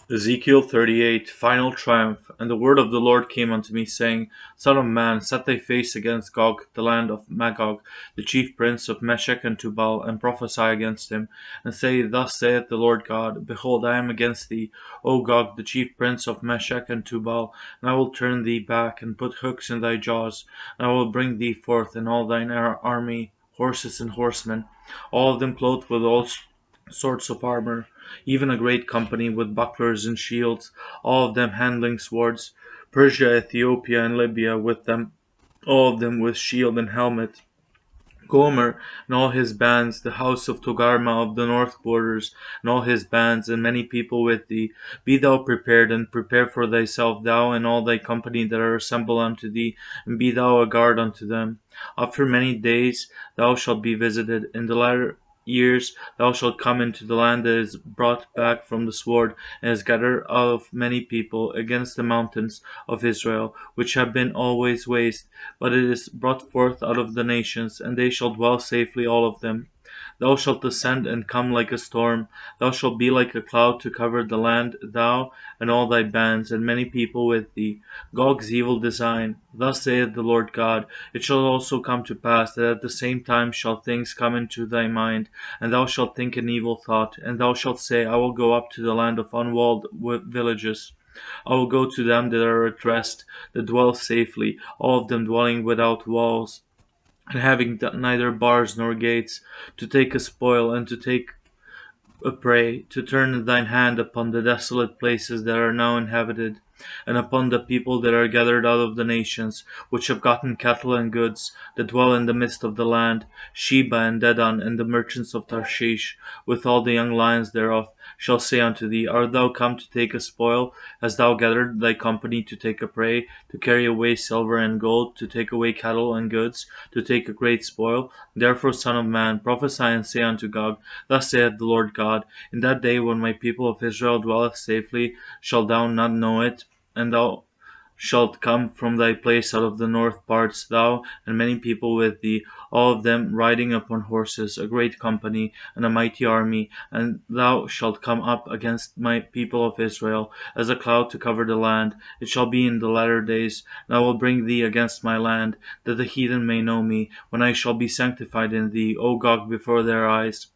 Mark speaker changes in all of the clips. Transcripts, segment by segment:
Speaker 1: Ezekiel 38, Final Triumph. And the word of the Lord came unto me, saying, Son of man, set thy face against Gog, the land of Magog, the chief prince of Meshech and Tubal, and prophesy against him, and say, Thus saith the Lord God, Behold, I am against thee, O Gog, the chief prince of Meshech and Tubal, and I will turn thee back, and put hooks in thy jaws, and I will bring thee forth, and all thine army, horses and horsemen, all of them clothed with all sorts of armor, even a great company with bucklers and shields, all of them handling swords, Persia, Ethiopia, and Libya with them, all of them with shield and helmet. Gomer and all his bands, the house of Togarma of the north borders, and all his bands, and many people with thee. Be thou prepared, and prepare for thyself, thou and all thy company that are assembled unto thee, and be thou a guard unto them. After many days thou shalt be visited. In the latter years thou shalt come into the land that is brought back from the sword, and is gathered of many people, against the mountains of Israel, which have been always waste, but it is brought forth out of the nations, and they shall dwell safely all of them. Thou shalt descend and come like a storm. Thou shalt be like a cloud to cover the land, thou and all thy bands, and many people with thee. Gog's evil design. Thus saith the Lord God, It shall also come to pass that at the same time shall things come into thy mind, and thou shalt think an evil thought, and thou shalt say, I will go up to the land of unwalled villages. I will go to them that are at rest, that dwell safely, all of them dwelling without walls, and having neither bars nor gates, to take a spoil and to take a prey, to turn thine hand upon the desolate places that are now inhabited, and upon the people that are gathered out of the nations, which have gotten cattle and goods, that dwell in the midst of the land, Sheba and Dedan, and the merchants of Tarshish, with all the young lions thereof, shall say unto thee, Art thou come to take a spoil? Hast thou gathered thy company to take a prey, to carry away silver and gold, to take away cattle and goods, to take a great spoil? Therefore, son of man, prophesy and say unto Gog, Thus saith the Lord God, In that day when my people of Israel dwelleth safely, shalt thou not know it, and thou shalt come from thy place out of the north parts, thou and many people with thee, all of them riding upon horses, a great company, and a mighty army, and thou shalt come up against my people of Israel, as a cloud to cover the land. It shall be in the latter days, and I will bring thee against my land, that the heathen may know me, when I shall be sanctified in thee, O Gog, before their eyes.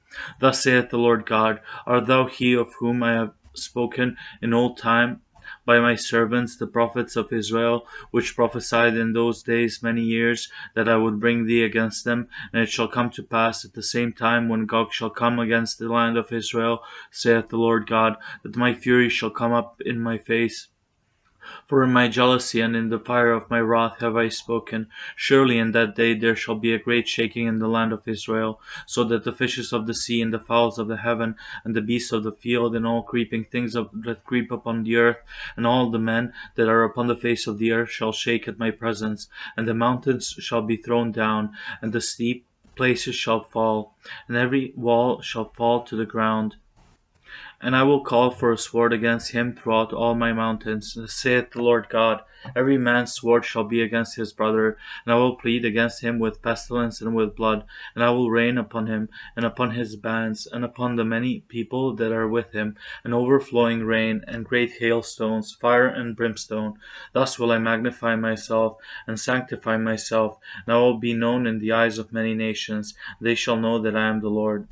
Speaker 1: Thus saith the Lord God, Art thou he of whom I have spoken in old time by my servants the prophets of Israel, which prophesied in those days many years, that I would bring thee against them? And it shall come to pass at the same time, when Gog shall come against the land of Israel, saith the Lord God, that my fury shall come up in my face. For in my jealousy and in the fire of my wrath have I spoken. Surely in that day there shall be a great shaking in the land of Israel, so that the fishes of the sea, and the fowls of the heaven, and the beasts of the field, and all creeping things that creep upon the earth, and all the men that are upon the face of the earth shall shake at my presence, and the mountains shall be thrown down, and the steep places shall fall, and every wall shall fall to the ground. And I will call for a sword against him throughout all my mountains, saith the Lord God. Every man's sword shall be against his brother, and I will plead against him with pestilence and with blood, and I will rain upon him, and upon his bands, and upon the many people that are with him, an overflowing rain, and great hailstones, fire and brimstone. Thus will I magnify myself, and sanctify myself, and I will be known in the eyes of many nations. They shall know that I am the Lord.